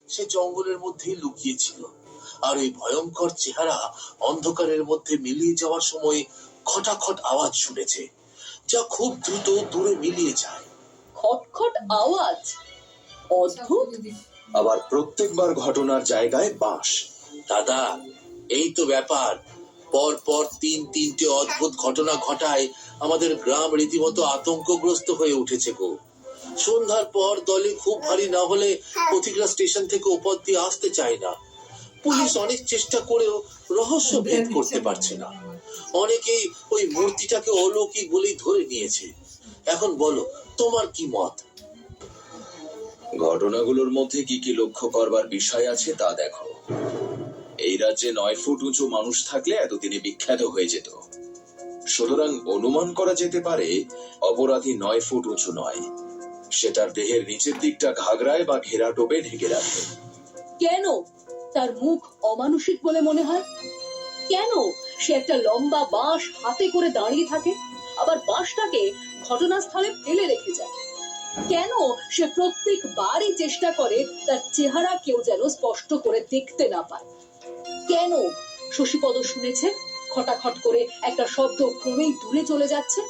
সে জঙ্গলের মধ্যেই লুকিয়েছিল, আর ওই ভয়ঙ্কর চেহারা অন্ধকারের মধ্যে মিলিয়ে যাওয়ার সময় খটাখট আওয়াজ শুনেছে, যা খুব দ্রুত দূরে মিলিয়ে যায়। খটখট আওয়াজ, অদ্ভুত। আবার প্রত্যেকবার ঘটনার জায়গায় বাঁশ। দাদা, এই তো ব্যাপার। পর পর তিনটে অদ্ভুত ঘটনা ঘটায় আমাদের গ্রাম রীতিমতো আতঙ্কগ্রস্ত হয়ে উঠেছে গো। সন্ধ্যার পর দলে খুব ভারী না হলে পথিকরা স্টেশন থেকে উপর দিয়ে আসতে চায় না। পুলিশ অনেক চেষ্টা করেও রহস্য ভেদ করতে পারছে না। অনেকেই ওই মূর্তিটাকে অলৌকিক বলেই ধরে নিয়েছে। এখন বলো, তোমার কি মত? ঘটনাগুলোর মধ্যে কি কি লক্ষ্য করবার বিষয় আছে তা দেখো। এই রাজ্যে 9 ফুট উঁচু মানুষ থাকলে এতদিনে বিখ্যাত হয়ে যেত। সুতরাং অনুমান করা যেতে পারে অপরাধী 9 ফুট উঁচু নয়, সে তার দেহের নিচের দিকটা ঘাগরায় বা ঘেরা টোপে ঢেকে রাখে। কেন তার মুখ অমানুষিক বলে মনে হয়? কেন সে একটা লম্বা বাঁশ হাতে করে দাঁড়িয়ে থাকে, আবার বাঁশটাকে ঘটনাস্থলে ফেলে রেখে যায়? কেন সে প্রত্যেকবারই চেষ্টা করে তার চেহারা কেউ যেন স্পষ্ট করে দেখতে না পায়? কেন শশীপদ শুনেছে খটাখট করে একটা শব্দ ক্রমেই দূরে চলে যাচ্ছে?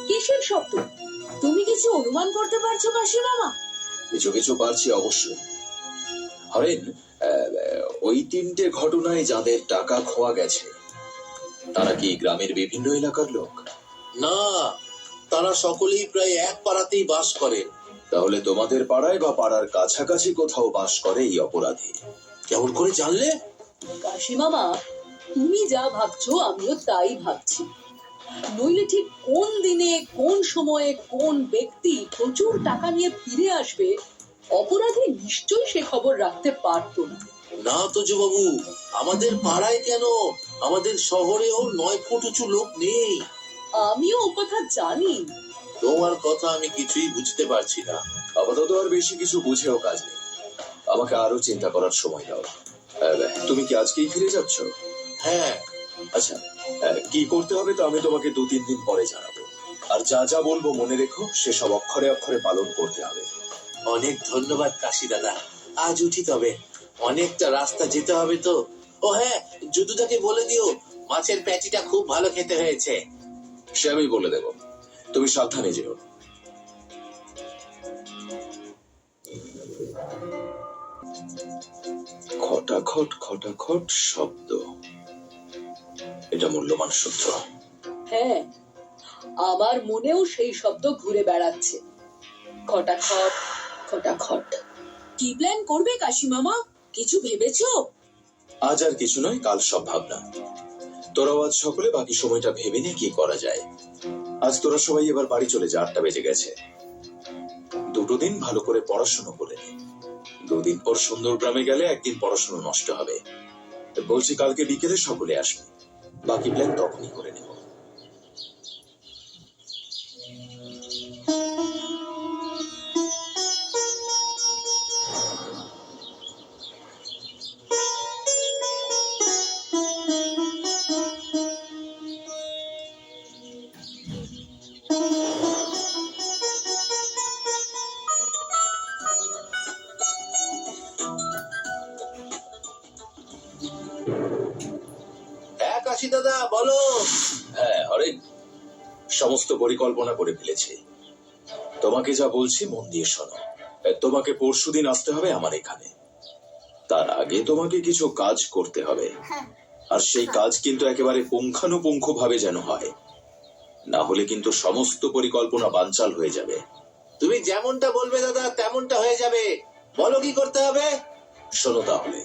কিসের শব্দ? তুমি কিছু অনুমান করতে পারছো কাশি মামা? কিছু কিছু পারছি অবশ্যই। হরেন, ওই 3টে ঘটনায় যাদের টাকা খোয়া গেছে তারা কি গ্রামের বিভিন্ন এলাকার লোক? না, তারা সকলেই প্রায় এক পাড়াতেই বাস করেন। তাহলে তোমাদের পাড়ায় বা পাড়ার কাছাকাছি কোথাও বাস করে এই অপরাধী। কেমন করে জানলে? কাশি মামা, তুমি যা ভাবছো আমিও তাই ভাবছি। নইলে ঠিক কোন দিনে কোন সময়ে কোন ব্যক্তি প্রচুর টাকা নিয়ে ফিরে আসবে, অপরাধী নিশ্চয়ই সে খবর রাখতে পারতো না। না তো বাবু, আমাদের পাড়ায় কেন, আমাদের শহরেও 9 ফুট উঁচু লোক নেই। আমিও ও কথা জানি। তোমার কথা আমি কিছুই বুঝতে পারছি না। আপাতত আর বেশি কিছু বুঝেও কাজ নেই, আমাকে আরো চিন্তা করার সময় দাও। তুমি কি আজকেই ফিরে যাচ্ছ? হ্যাঁ। আচ্ছা, কি করতে হবে তা আমি তোমাকে 2-3 দিন পরে জানাবো। আর যা যা বলবো মনে রেখো, সেসব অক্ষরে অক্ষরে পালন করতে হবে। অনেক ধন্যবাদ কাশি দাদা, আজ উঠি তবে। অনেকটা রাস্তা যেতে হবে তো। ও হ্যাঁ, যদুদাকে বলে দিও মাছের প্যাটিটা খুব ভালো খেতে হয়েছে। সে আমি বলে দেব, তুমি সাবধানে যেও। খটাখট খটাখট শব্দ, এটা মূল্যবান সূত্র। হ্যাঁ, আমার মনেও সেই শব্দ ঘুরে বেড়াচ্ছে, খটাখট খটাখট। কি প্ল্যান করবে কাশি মামা? কিছু ভেবেছো? আজ আর কিছু নয়, কাল সব ভাবনা। তোরাও আজ সকলে বাকি সময়টা ভেবে নে কি করা যায়। আজ তোরা সবাই এবার বাড়ি চলে যা, 8টা বেজে গেছে। 2 দিন ভালো করে পড়াশোনা করে নে। 2 দিন পর সুন্দর গ্রামে গেলে একদিন পড়াশোনা নষ্ট হবে। বলছি কালকে বিকেলে সকলে আসবে, বাকি প্ল্যান তখনই করে নেব। হ্যাঁ কাশি দাদা, বলো। হ্যাঁ হরেন, সমস্ত পরিকল্পনা করে ফেলেছি। তোমাকে যা বলছি মন দিয়ে শোনো। তোমাকে পরশুদিন আসতে হবে আমার এখানে। তার আগে তোমাকে কিছু কাজ করতে হবে, আর সেই কাজ কিন্তু একেবারে পুঙ্খানুপুঙ্খ ভাবে যেন হয়, না হলে কিন্তু সমস্ত পরিকল্পনা বানচাল হয়ে যাবে। তুমি যেমনটা বলবে দাদা তেমনটা হয়ে যাবে। বলো কি করতে হবে। শোনো তাহলে।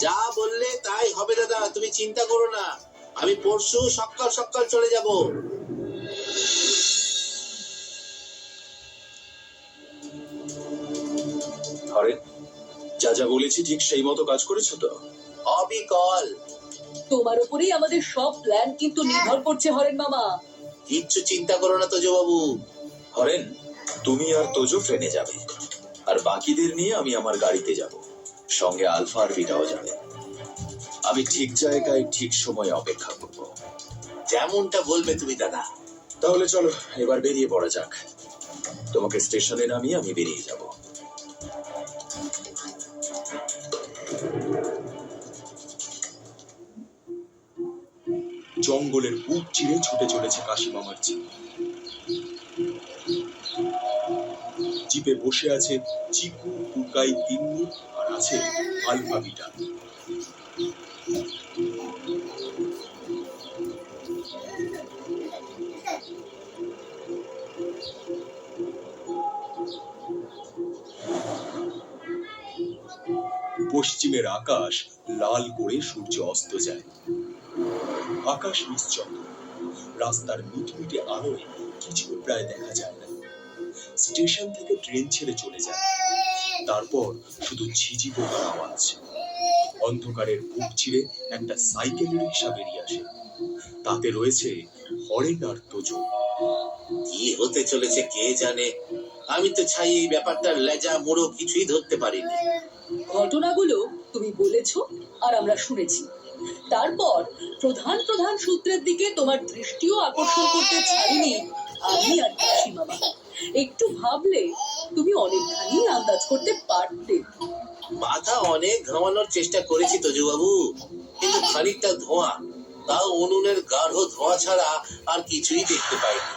যা বললে তাই হবে দাদা, তুমি চিন্তা করো না। আমি পরশু সকাল সকাল চলে যাব। হরেন, যা যা বলেছি ঠিক সেই মতো কাজ করেছো তো? অবিকল। তোমার উপরেই আমাদের সব প্ল্যান কিন্তু নির্ভর করছে হরেন মামা। কিচ্ছু চিন্তা করো না তো বাবু। হরেন, তুমি আর তোজো ট্রেনে যাবে, আর বাকিদের নিয়ে আমি আমার গাড়িতে যাব। সঙ্গে আলফা আর বিটাও যাবে। আমি ঠিক জায়গায় ঠিক সময়ে অপেক্ষা করব। যেমনটা বলবে তুমি দাদা। তাহলে চলো এবার বেরিয়ে পড়া যাক। তোমাকে স্টেশনে নামিয়ে আমি বেরিয়ে যাব। জঙ্গলের বুক চিরে ছুটে চলেছে কাশি মামার জিপ। জিপে বসে আছে চিকু, টুকাই, তিন্নি আর আছে আলফা বিটা। পশ্চিমের আকাশ লাল করে সূর্য অস্ত যায়। আকাশ নিশ্চন্দ্র, রাস্তার মিটমিটে আলোয় কিছু প্রায় দেখা যায় না। স্টেশন থেকে ট্রেন ছেড়ে চলে যায়, তারপর শুধু ঝিঝি পোকার আওয়াজ। অন্ধকারের বুক চিরে একটা সাইকেল রিক্সা বেরিয়ে আসে, তাতে রয়েছে হরেন আর তোজো। কি হতে চলেছে কে জানে। আমি তো ছাই এই ব্যাপারটার লেজা মোড়ো কিছুই ধরতে পারিনি। ঘটনাগুলো তুমি বলেছো আর আমরা শুনেছি। তারপর প্রধান প্রধান সূত্রের দিকে তোমার দৃষ্টিও আকর্ষণ করতে ছাড়িনি আমি আর কাশি মামা। একটু ভাবলে তুমি অনেকখানি আন্দাজ করতে পারতে। মাথা অনেক ঘামানোর চেষ্টা করেছি তোজো বাবু, কিন্তু খানিকটা ধোঁয়া, তাও উনুনের গাঢ় ধোঁয়া ছাড়া আর কিছুই দেখতে পাইনি।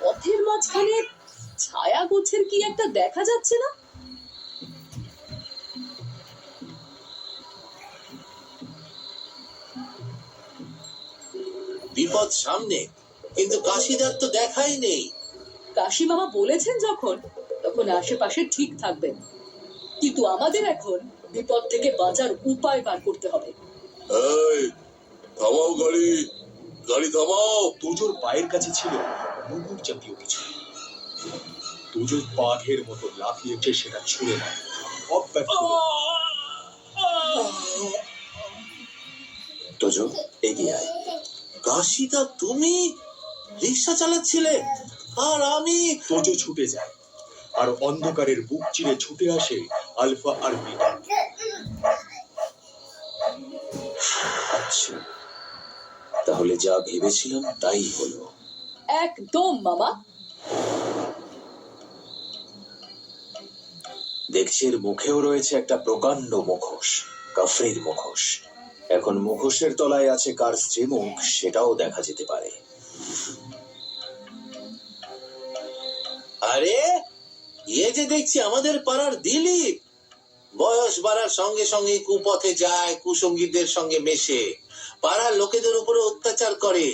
পথের মাঝখানে ছায়া গোছের কি একটা দেখা যাচ্ছে না? বিপদ সামনে, কিন্তু কাশিদার তো দেখাই নেই। কাশি মামা বলেছেন যখন, তখন আশেপাশে ঠিক থাকবেন। কিন্তু আমাদের এখন বিপদ থেকে বাঁচার উপায় বার করতে হবে। এই, থামাও গাড়ি, গাড়ি থামাও। তোজোর পায়ের কাছে ছিল মুগুর জাতীয় কিছু। তোজো বাঘের মতো লাফিয়ে উঠে সেটা ছুঁড়ে নেয়। অব্যর্থ তোজো এগিয়ে আয়। কাশিদা তুমি রিক্সা চালাচ্ছিলে আর আমি। তোজো ছুটে যায়, আর অন্ধকারের বুক চিরে ছুটে আসে আলফা আর বিটা। আচ্ছা, তাহলে যা ভেবেছিলাম তাই হলো। একদম মামা। দেখছি এর মুখেও রয়েছে একটা প্রকাণ্ড মুখোশ, কাফরির মুখোশ। এখন মুখোশের তলায় আছে কার স্ত্রী মুখ, সেটাও দেখা যেতে পারে। আরে এ যে দেখছি আমাদের পাড়ার দিলীপ। বয়স বাড়ার সঙ্গে সঙ্গে কুপথে যায়, কুসঙ্গীদের সঙ্গে মেশে, পাড়ার লোকেদের উপরে অত্যাচার করে।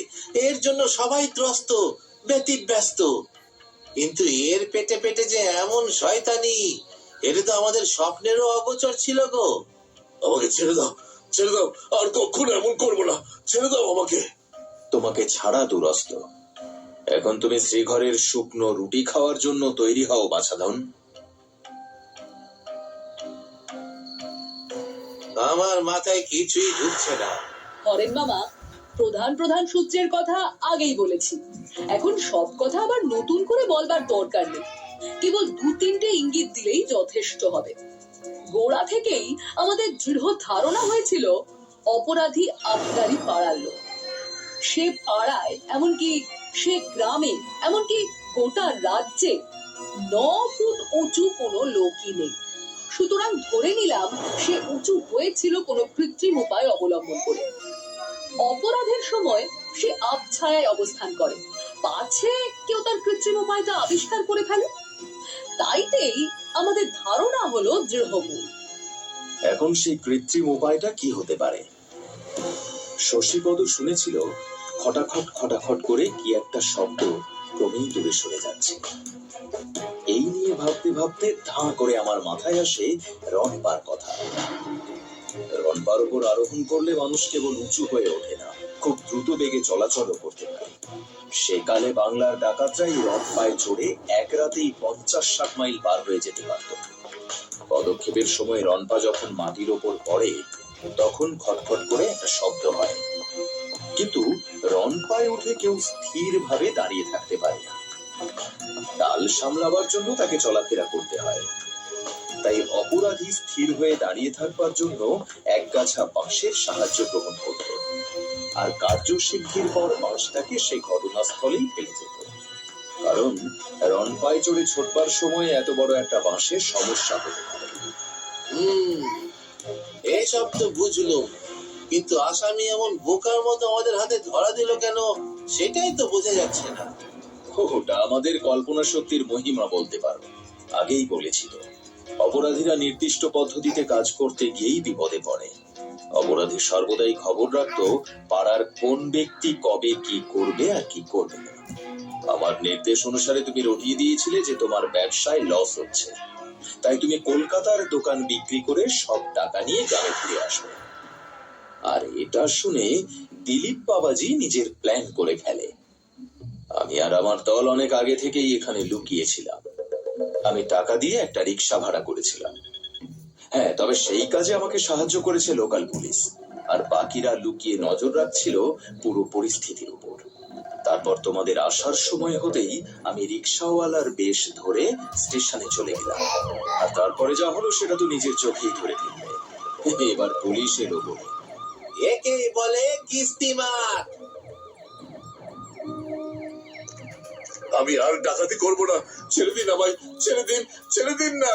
এর জন্য সবাই ত্রস্ত, ব্যতিব্যস্ত। কিন্তু এর পেটে পেটে যে এমন শয়তানি, এটা তো আমাদের স্বপ্নেরও অগোচর ছিল গো। আমাকে ছেড়ে দাও, ছেড়ে দাও, আর কখনো এমন করবো না, ছেড়ে দাও আমাকে। তোমাকে ছাড়া দুরস্ত। এখন তুমি শ্রীঘরের শুকনো রুটি খাওয়ার জন্য তৈরি হও বাছাধন। আমার মাথায় কিছুই ঢুকছে না। হরেন মামা, প্রধান প্রধান সূত্রের কথা আগেই বলেছি। এখন সব কথা আবার নতুন করে বলবার দরকার নেই। কেবল দু তিনটে ইঙ্গিত দিলেই যথেষ্ট হবে। গোড়া থেকেই আমাদের দৃঢ় ধারণা হয়েছিল অপরাধী আবদারি পাড়ার লোক। সে পাড়ায়, এমনকি সে গ্রামে, এমনকি গোটা রাজ্যে 9 ফুট উঁচু কোনো লোকই নেই। সুতরাং ধরে নিলাম সে উঁচু হয়েছিল কোনো কৃত্রিম উপায় অবলম্বন করে। অপরাধের সময় সে আবছায়ায় অবস্থান করে, পাছে কেউ তার কৃত্রিম উপায়টা আবিষ্কার করে ফেলে। তাইতেই আমাদের ধারণা হলো দৃঢ়মূল। এখন সেই কৃত্রিম উপায়টা কি হতে পারে? শশীপদ শুনেছিল খটাখট খটাখট করে কি একটা শব্দ ক্রমেই দূরে সরে যাচ্ছে। এই নিয়ে ভাবতে ভাবতে ধাঁ করে আমার মাথায় আসে রনপার কথা। রনপার উপর আরোহণ করলে মানুষ কেবল উঁচু হয়ে ওঠে না, খুব দ্রুত বেগে চলাচলও করতে পারে। সেকালে বাংলার ডাকাতরাই রনপায় চড়ে এক রাতেই 50-60 মাইল পার হয়ে যেতে পারত। পদক্ষেপের সময় রনপা যখন মাটির ওপর পড়ে, তখন খটখট করে একটা শব্দ হয়। কিন্তু রনপায় উঠে কেউ স্থির ভাবে দাঁড়িয়ে থাকতে পারে না। ডাল সামলাবার জন্য তাকে চলাফেরা করতে হয়, তাই অপরাধী স্থির হয়ে দাঁড়িয়ে থাকবার জন্য একগাছা বাঁশের সাহায্য গ্রহণ করত, আর কার্যসিদ্ধির পর বাঁশটাকে সে ঘটনাস্থলেই ফেলে যেত। কারণ রনপায় চড়ে ছোটবার সময় এত বড় একটা বাঁশের সমস্যা হতে পারে। এসব তো বুঝলুম, কিন্তু আসামি এমন বোকার মতো আমাদের হাতে ধরা দিল কেন, সেটাই তো বোঝা যাচ্ছে না। ওটা আমাদের কল্পনা শক্তির মহিমা বলতে পারো। আগেই বলেছিল, অপরাধীরা নির্দিষ্ট পদ্ধতিতে কাজ করতে গিয়েই বিপদে পড়ে। অপরাধী সর্বদাই খবর রাখতো পাড়ার কোন ব্যক্তি কবে কি করবে আর কি করবে না। আমার নির্দেশ অনুসারে তুমি রটিয়ে দিয়েছিলে যে তোমার ব্যবসায় লস হচ্ছে, তাই তুমি কলকাতার দোকান বিক্রি করে সব টাকা নিয়ে গ্রামে ফিরে আসবে। আর এটা শুনে দিলীপ বাবাজি নিজের প্ল্যান করে ফেলে। আমি আর আমার দল অনেক আগে থেকেই এখানে লুকিয়েছিলাম। আমি টাকা দিয়ে একটা রিক্সা ভাড়া করেছিলাম। হ্যাঁ, তবে সেই কাজে আমাকে সাহায্য করেছে লোকাল পুলিশ, আর বাকিরা লুকিয়ে নজর রাখছিল পুরো পরিস্থিতির উপর। তারপর তোমাদের আসার সময় হতেই আমি রিক্সাওয়ালার বেশ ধরে স্টেশনে চলে গেলাম। আর তারপরে যা হলো সেটা তো নিজের চোখেই ধরে ফেলবে। এবার পুলিশ এলো বলে। একেই বলে কিস্তিমাত। আমি আর ডাকাতি করবো না, ছেড়ে দিন আমায়, ছেড়ে দিন, ছেড়ে দিন না।